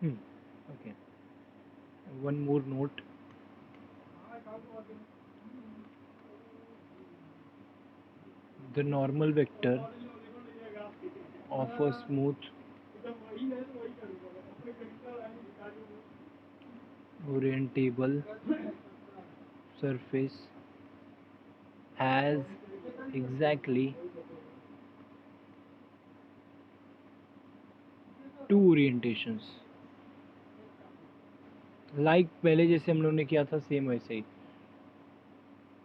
Hmm. Okay. One more note. The normal vector of a smooth orientable surface has exactly two orientations. Like पहले जैसे हम लोग ने किया था सेम वैसे ही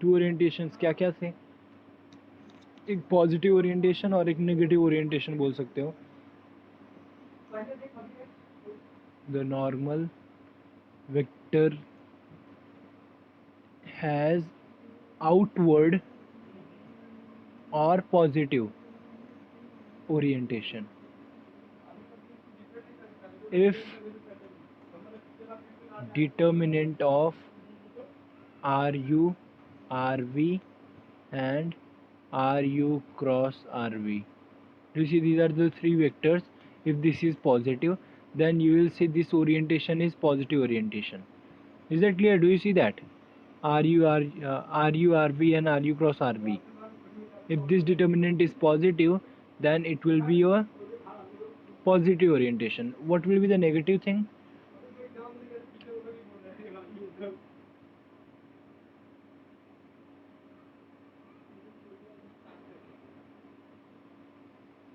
टू ओरिएंटेशंस क्या क्या थे? एक पॉजिटिव ओरिएंटेशन और एक नेगेटिव ओरिएंटेशन बोल सकते हो. The normal vector has outward or positive orientation if determinant of RU, RV and RU cross RV. Do you see these are the three vectors? If this is positive, then you will say this orientation is positive orientation. Is that clear? Do you see that? RU, RV and RU cross RV. If this determinant is positive, then it will be a positive orientation. What will be the negative thing?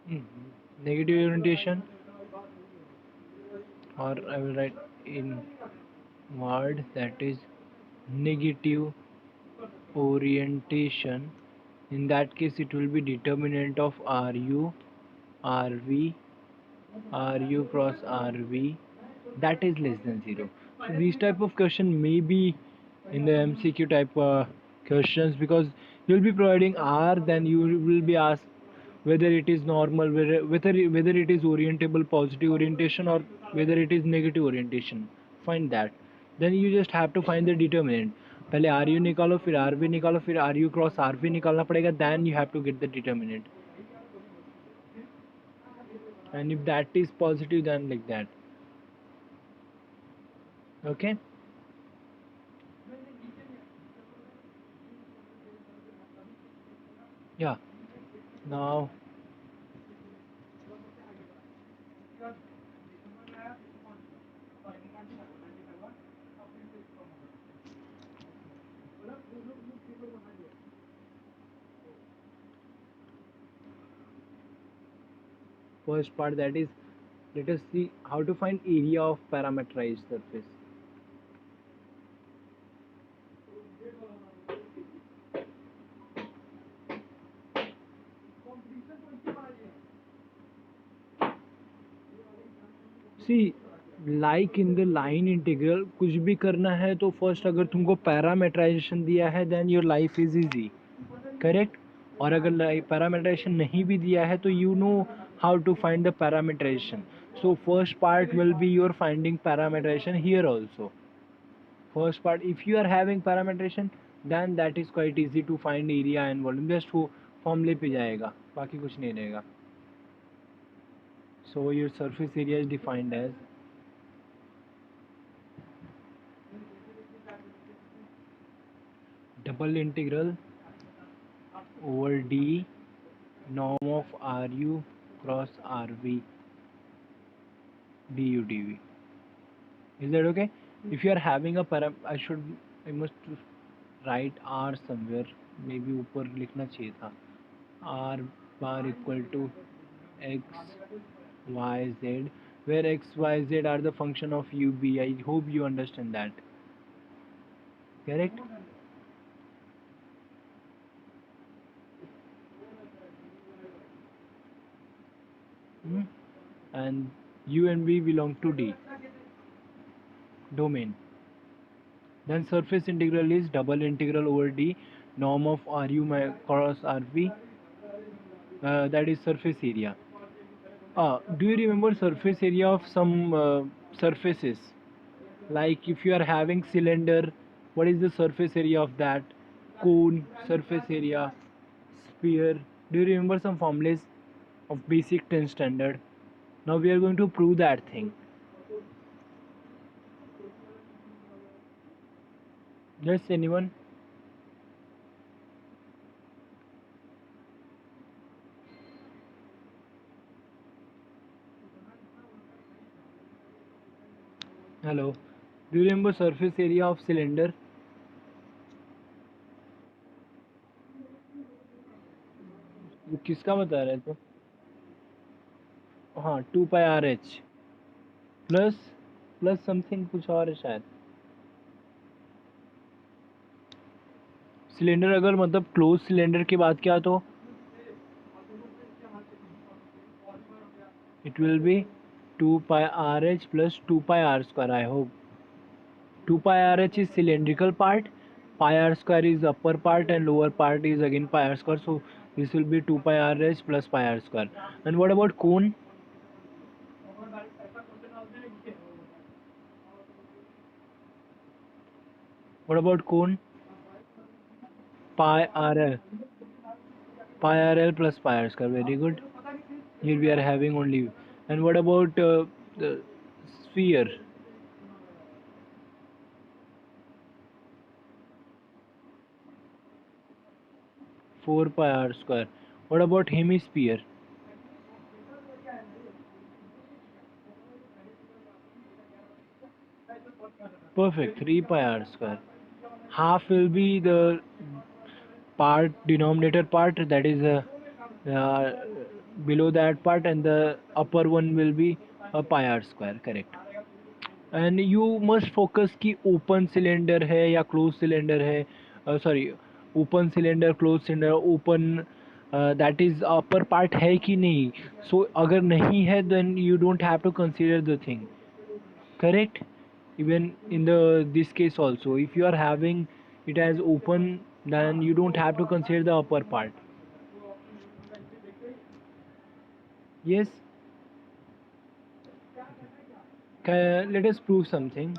Hmm. Negative orientation, or I will write in word that is negative orientation. In that case, it will be determinant of RU, RV, RU cross RV that is less than 0. So these type of question may be in the MCQ type questions, because you will be providing R, then you will be asked whether it is normal, whether it is orientable positive orientation or whether it is negative orientation. Find that. Then you just have to find the determinant. पहले R U निकालो, फिर R V निकालो, फिर R U cross R V निकालना पड़ेगा, then you have to get the determinant. And if that is positive, then like that. Okay. Yeah. Now first part, that is, let us see how to find area of parameterized surface. See, like in the line integral, कुछ भी करना है तो first अगर तुमको parameterization दिया है, then your life is easy, correct? और अगर parameterization नहीं भी दिया है तो you know how to find the parameterization. So first part will be your finding parameterization here also. First part, if you are having parametrization, then that is quite easy to find area and volume. Just वो फॉर्मूले पे जाएगा, बाकी कुछ नहीं रहेगा. So your surface area is defined as double integral over d norm of RU cross RV du dv. Is that okay? If you are having a I must write R somewhere. Maybe ऊपर लिखना चाहिए था. R bar equal to x y z, where x y z are the function of u b. I hope you understand that. Correct? Hmm? And u and v belong to D domain. Then surface integral is double integral over D norm of RU cross RV, that is surface area. Do you remember surface area of some surfaces? Like if you are having cylinder, what is the surface area of that? Cone, surface area, sphere. Do you remember some formulas of basic 10 standard? Now we are going to prove that thing. Yes, anyone? Hello. Do you remember surface area of cylinder? वो किसका बता रहे थे? हाँ, 2 pi r h plus plus something कुछ और है शायद. सिलेंडर अगर मतलब क्लोज सिलेंडर की बात किया तो it will be 2 pi rh plus 2 pi r square. I hope 2 pi rh is cylindrical part, pi r square is upper part and lower part is again pi r square. So this will be 2 pi rh plus pi r square. And what about cone? What about cone? Pi rl. Pi rl plus pi r square. Very good. Here we are having only. And what about the sphere? 4 pi r square. What about hemisphere? Perfect. 3 pi r square. Half will be the part denominator part, that is uh, below that part, and the upper one will be a pi r square. Correct. And you must focus कि open cylinder है या closed cylinder है. Sorry, open cylinder, closed cylinder, open that is upper part है कि नहीं. So अगर नहीं है then you don't have to consider the thing. Correct. Even in the this case also, if you are having it as open, then you don't have to consider the upper part. Yes. Let us prove something.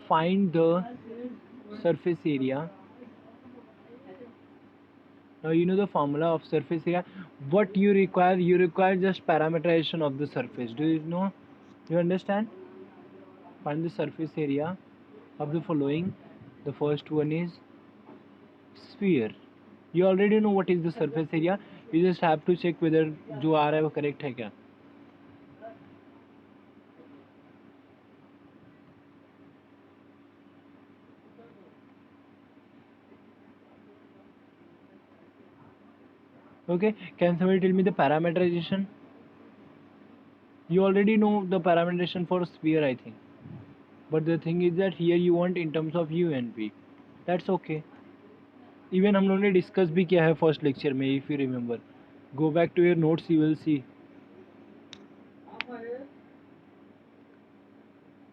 Find the surface area. Now you know the formula of surface area. What you require just parameterization of the surface. Do you know? You understand? Find the surface area of the following. The first one is sphere. You already know what is the surface area. You just have to check whether जो आ रहा है वो correct है क्या. Okay, can somebody tell me the parameterization? You already know the parameterization for sphere, I think. But the thing is that here you want in terms of u and v. That's okay. Even हम लोगों ने discuss भी किया है first lecture में, if you remember. Go back to your notes, you will see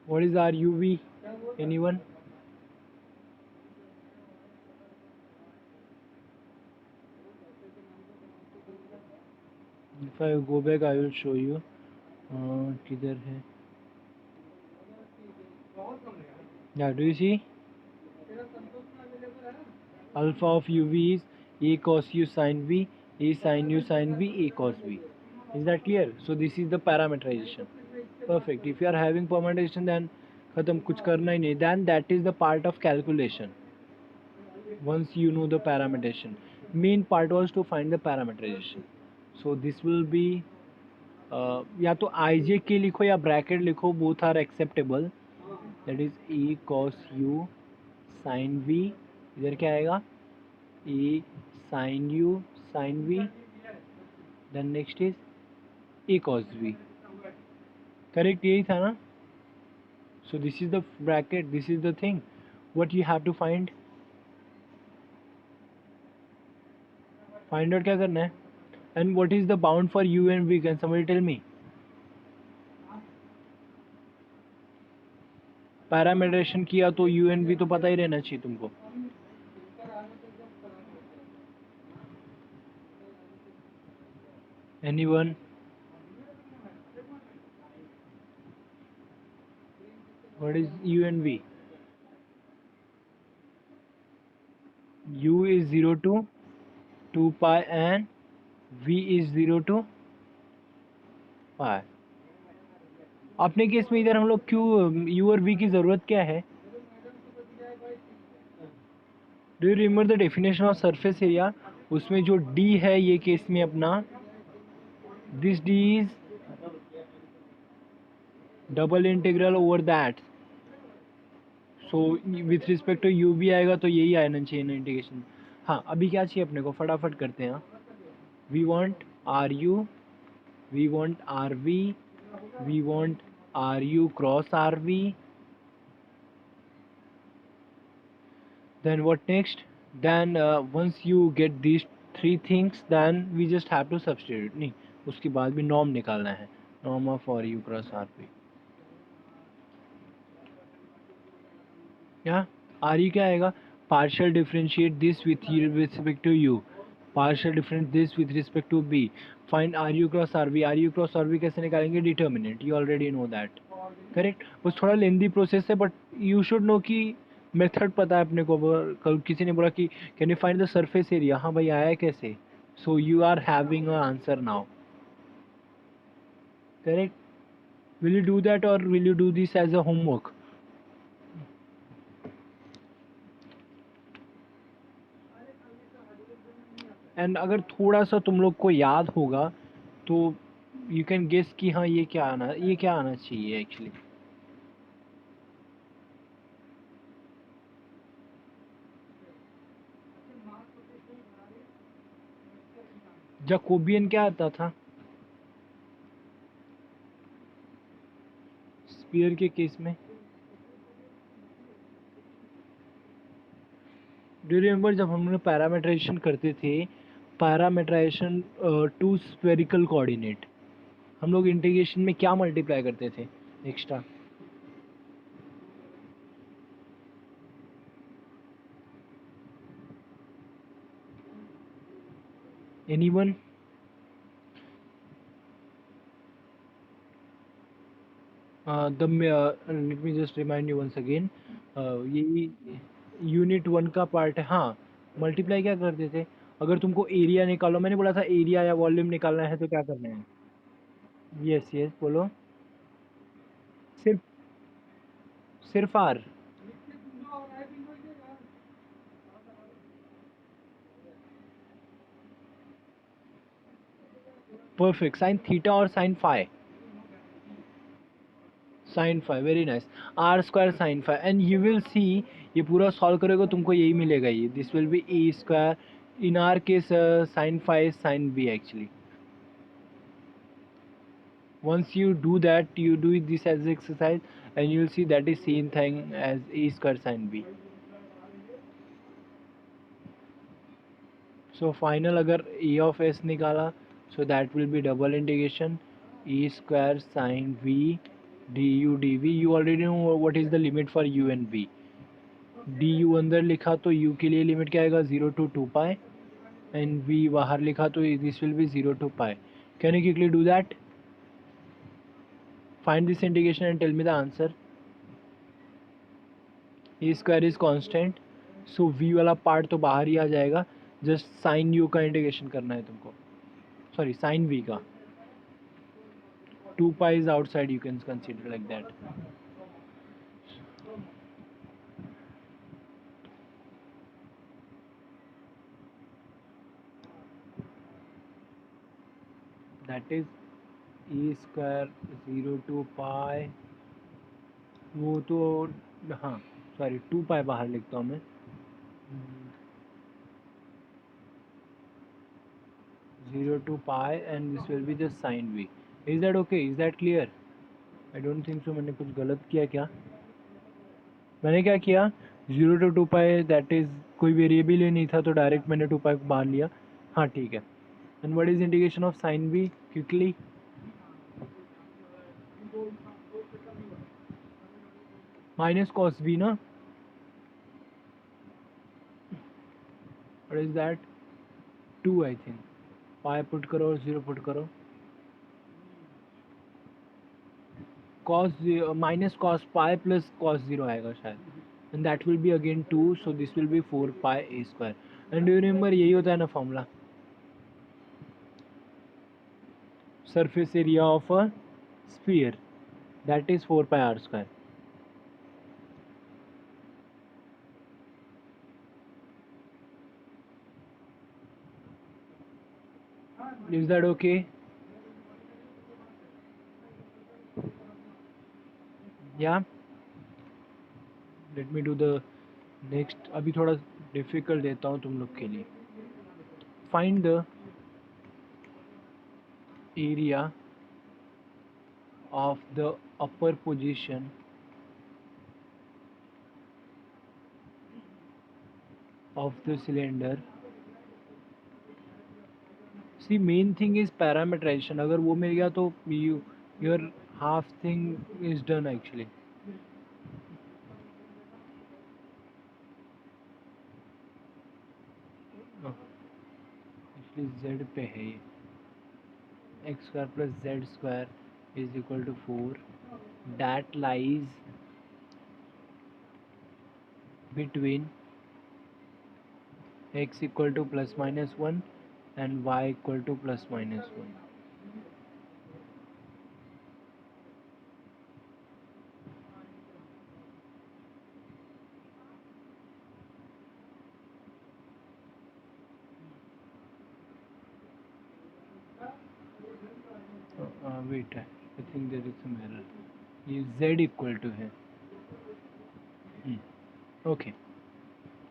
what is our uv. Anyone? If I go back I will show you. किधर है? Yeah, do you see? Alpha of uv is a cos u sin v, a sin u sin v, a cos v. Is that clear? So this is the parameterization. Perfect. If you are having parameterization, then खत्म, कुछ करना ही नहीं. Then that is the part of calculation. Once you know the parameterization, main part was to find the parameterization. So this will be या तो ij के लिखो या bracket लिखो, both are acceptable. That is a cos u sin v. इधर क्या आएगा? a sin u sin v. Then next is a cos v. Correct यही था ना? So this is the bracket, this is the thing what you have to find. Find out क्या करना है. And what is the bound for u and v? Can somebody tell me? पैरामीटरेशन किया तो u and v तो पता ही रहना चाहिए तुमको. Anyone? What is u and v? U is 0 to 2 pi and v is 0 to pi. अपने case में इधर हम लोग क्यों यू और वी की ज़रूरत क्या है? Do you remember the definition of surface area? उसमें जो डी है ये केस में अपना, this D is double integral over that, so with respect to U भी आएगा तो यही आना चाहिए ना इंटीग्रेशन। हाँ, अभी क्या चाहिए अपने को, फटाफट करते हैं। We want R U, we want R V, we want RU cross RV. Then what next? Then once you get these three things, then we just have to substitute. नहीं, उसके बाद भी norm निकालना है, norm of RU cross RV. क्या RU क्या आएगा? Partial differentiate this with respect to U. Partial differentiate this with respect to B. Find RU cross RV. RU cross RV कैसे निकालेंगे? Determinant. You already know that. Correct, बस थोड़ा lengthy process है, but you should know कि method पता है अपने को। कल किसी ने बोला कि can you find the surface area, हाँ भाई आया कैसे? So you are having a answer now, correct. Will you do that or will you do this as a homework? And अगर थोड़ा सा तुम लोग को याद होगा तो यू कैन गेस कि हाँ ये क्या आना चाहिए एक्चुअली। जैकोबियन क्या आता था स्फीयर के केस में? डू यू रिमेंबर जब हम लोग पैरामीटराइजेशन करते थे, पैरामीटराइजेशन टू स्फेरिकल कोऑर्डिनेट, हम लोग इंटीग्रेशन में क्या मल्टीप्लाई करते थे extra? Anyone? Let me just remind you once again, ये यूनिट वन का पार्ट है। हाँ, मल्टीप्लाई क्या करते थे? अगर तुमको एरिया निकालो, मैंने बोला था एरिया या वॉल्यूम निकालना है तो क्या करना है? यस यस, बोलो। सिर्फ सिर्फ आर? परफेक्ट, साइन थीटा और sine phi. Sine five, very nice. R square sine five, and you will see ये पूरा सॉल्व करोगे तुमको यही मिलेगा, ये this will be A square, in our case sine five sine B actually. Once you do that, you do this as exercise and you will see that is same thing as a square sin b. So final अगर a of s निकाला, so that will be double integration e square sin v du dv. You already know what is the limit for u and v. du अंदर लिखा तो u के लिए limit क्या आएगा? 0 to 2 pi, and v बाहर लिखा तो this will be 0 to pi. Can you quickly do that? Find this integration and tell me the answer. A square is constant, so V वाला पार्ट तो बाहर ही आ जाएगा, जस्ट साइन यू का इंटीग्रेशन करना है तुमको, सॉरी साइन वी का। 2 pi is outside, you can consider like that. That is A square 0 to pi, वो तो हाँ सॉरी 2 पाई बाहर लिखता हूँ मैं, 0 to pi and this will be just sin v. Is that okay? Is that clear? I don't think so. मैंने कुछ गलत किया क्या? मैंने क्या किया? 0 to 2 पाई, दैट इज कोई वेरिएबल ही नहीं था तो डायरेक्ट मैंने 2 पाई को बाहर लिया। हाँ ठीक है। And what is integration of sine b? Quickly, minus cos b ना, what is that? 2 I think. Pi put करो और 0 पुट करो, cos minus cos pi plus cos 0 आएगा शायद, and that will be again 2, so this will be 4 pi a square. And do you remember यही होता है ना formula, surface area of a sphere, that is 4 pi r square. Is that okay? Yeah, let me do the next. अभी थोड़ा difficult देता हूँ तुम लोग के लिए. Find the area of the upper position of the cylinder. See, main thing is parameterization. अगर वो मिल गया तो your half thing is done actually. Oh, actually z पे है ये. X square plus z square is equal to 4. That lies between x equal to plus minus 1 and y equal to plus minus 1. Wait, I think there is some error. ये z equal to है. Okay.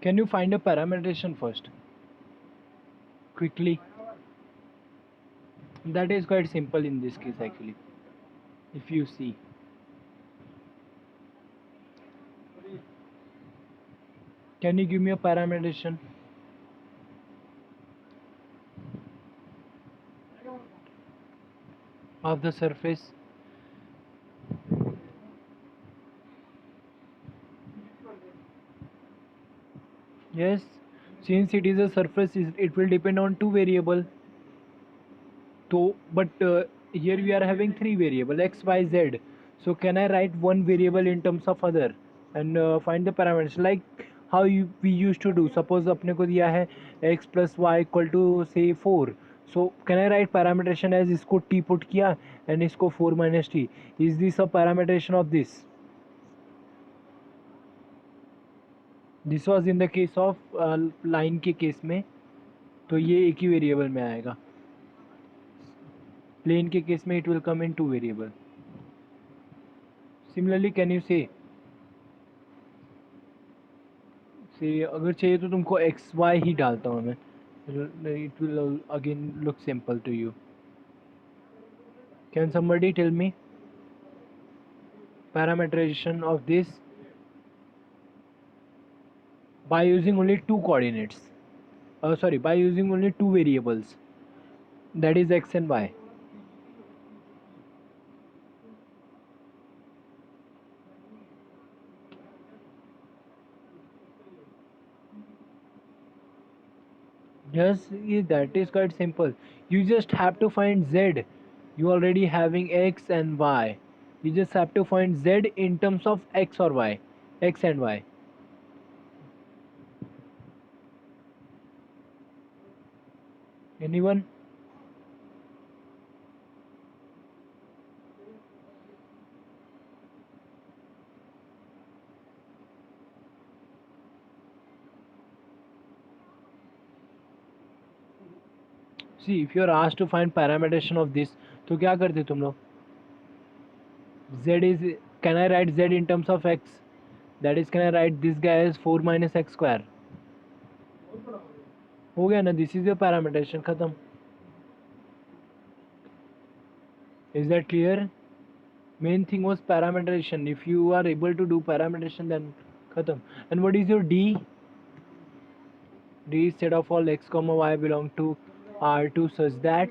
Can you find a parametrization first? Quickly. That is quite simple in this case actually. If you see. Can you give me a parametrization? Of the surface? Yes. Since it is a surface, it will depend on two variable. So, but here we are having three variable x, y, z. So can I write one variable in terms of other and find the parameters like how we used to do? Suppose अपने को दिया है x plus y equal to say 4. So can I write parameterization as इसको t put किया and इसको 4 minus t? Is this a parameterization of this? This was in the case of line के case में, तो ये एक ही variable में आएगा. प्लेन के केस में it will come in two variable. Similarly, can you say अगर चाहिए तो तुमको एक्स वाई ही डालता हूँ मैं. It will again look simple to you. Can somebody tell me parameterization of this by using only two coordinates? Sorry, by using only two variables, that is x and y. Yes, that is quite simple. You just have to find z. You already having x and y. You just have to find z in terms of x or y, x and y. Anyone? See, if you are asked to find parameterization of this, तो क्या करते तुम लोग? Z is, can I write z in terms of x? That is, can I write this guy as 4 minus x square? हो गया ना? This is your parameterization. खत्म. Is that clear? Main thing was parameterization. If you are able to do parameterization, then खत्म. And what is your D? D is set of all x comma y belong to R2 such that,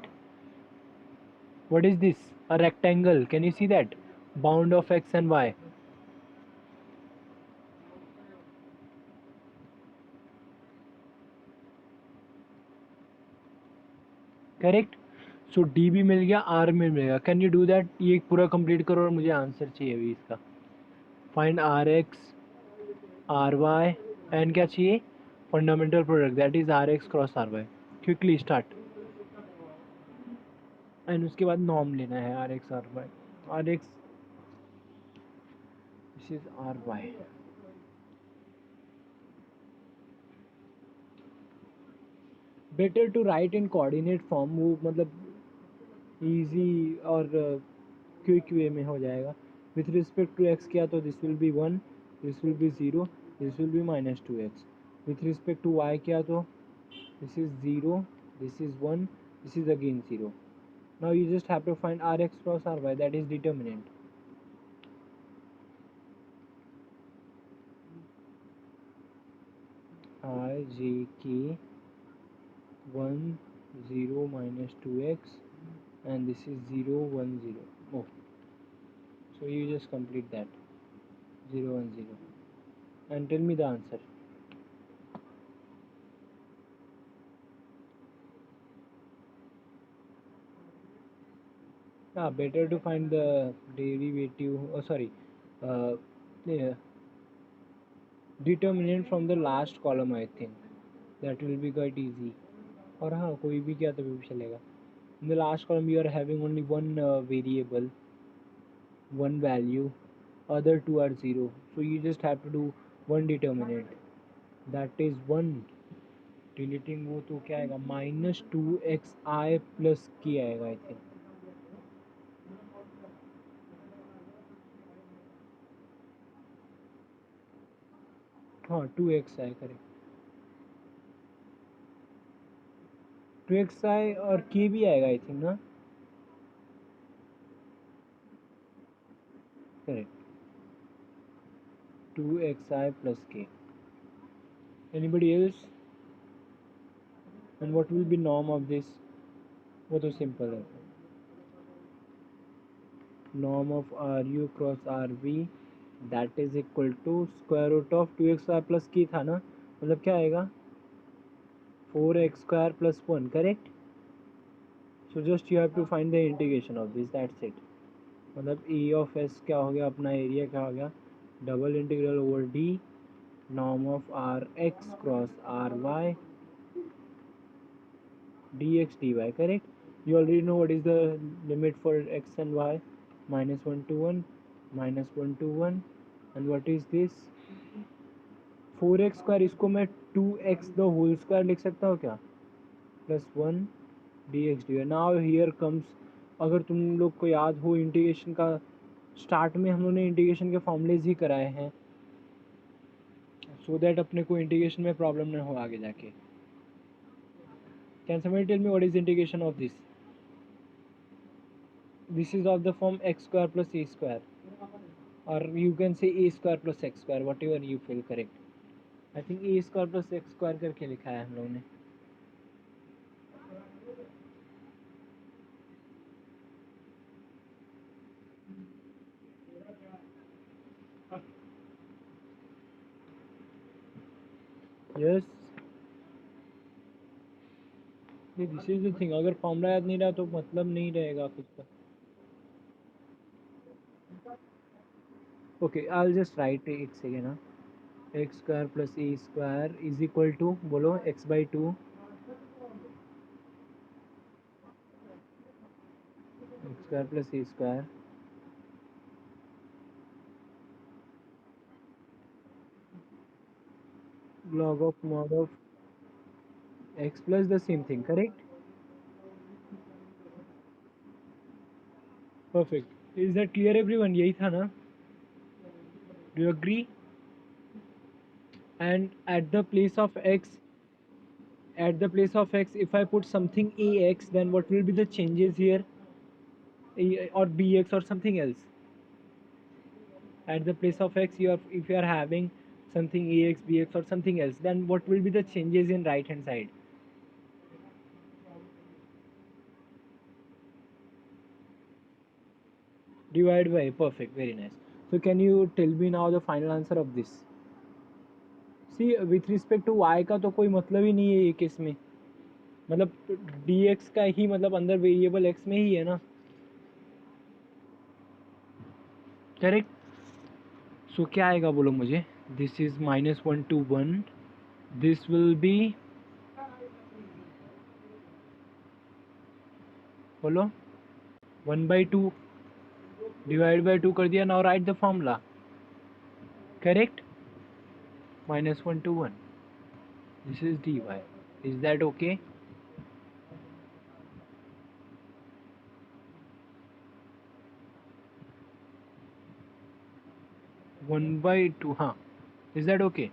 what is this? A rectangle. Can you see that? Bound of x and y. Correct. So D भी मिल गया, are में मिल गया. Can you do that? ये पूरा complete करो और मुझे answer चाहिए अभी इसका. Find R X, R Y and क्या चाहिए? Fundamental product, that is R X cross R Y. Quickly start. And उसके बाद नॉर्म लेना है R X R Y. R X this is R Y. Better to write in coordinate form, वो मतलब easy और quick way में हो जाएगा. विथ रिस्पेक्ट टू एक्स किया तो this will be 1, this will be 0, this will be -2x. With respect to Y किया तो this is 0, this is 1, this is again 0. Now you just have to find R X cross R Y, that is determinant. I j k 1 0 -2x, and this is 0 1 0. Oh, so you just complete that 0 1 0 and tell me the answer. Better to find the derivative, oh sorry, uh, yeah, determinant from the last column. I think that will be quite easy. और हाँ, कोई भी क्या तो भी चलेगा. In the last column you are having only one variable, one value, other two are 0, so you just have to do one determinant, that is 1. Deleting वो तो क्या आएगा, -2xi प्लस k आएगा आई थिंक. हाँ 2x आई correct. 2xi और k भी आएगा I think ना. Correct, 2xi plus k. Anybody else? And what will be norm of this? वो तो सिंपल है. Norm of ru cross rv, that is equal to square root of 2xi plus k था ना, मतलब क्या आएगा, 4x square plus 1. Correct. So just you have to find the integration of this, that's it. मतलब e of s क्या हो गया, अपना एरिया क्या हो गया, double integral over D norm of r x cross r y dx dy. Correct. You already know what is the limit for x and y, -1 to 1, -1 to 1. And what is this, 4x square, इसको मैं 2x the whole square लिख सकता हूँ क्या, +1 dx dy. Now here comes, अगर तुम लोग को याद हो इंटीग्रेशन का, स्टार्ट में हम लोगों ने इंटीग्रेशन के फॉर्मूलेज ही कराए हैं, सो दैट अपने को इंटीग्रेशन में प्रॉब्लम ना हो आगे जाके. Can somebody tell me what is integration of this? This is of the form x square plus a square, or you can say a square plus x square, whatever you feel correct. I think a square plus x square करके लिखा है हम लोगों ने. Yes. This is the thing, अगर formula याद नहीं रहा तो मतलब नहीं रहेगा कुछ का. Okay, I'll just write it again. ना, x square plus a square is equal to, बोलो, x by 2, x square plus a square log of mod of x plus the same thing. Correct. Perfect. Is that clear everyone? यही था ना? Do you agree? And at the place of x, if I put something ax, then what will be the changes here, or bx or something else? At the place of x, if you are having something ax, bx or something else, then what will be the changes in right hand side? Divide by. Perfect, very nice. So can you tell me now the final answer of this? See, with respect to y का तो कोई मतलब ही नहीं है ये case में, मतलब dx का ही मतलब अंदर वेरिएबल x में ही है ना. करेक्ट. सो क्या आएगा बोलो मुझे, this is -1 to 1, this will B, बोलो, 1/2 डिवाइड बाई 2 कर दिया. Now right the formula. correct? -1 to 1. This is dy. Is that okay? 1 by 2, huh? Is that okay?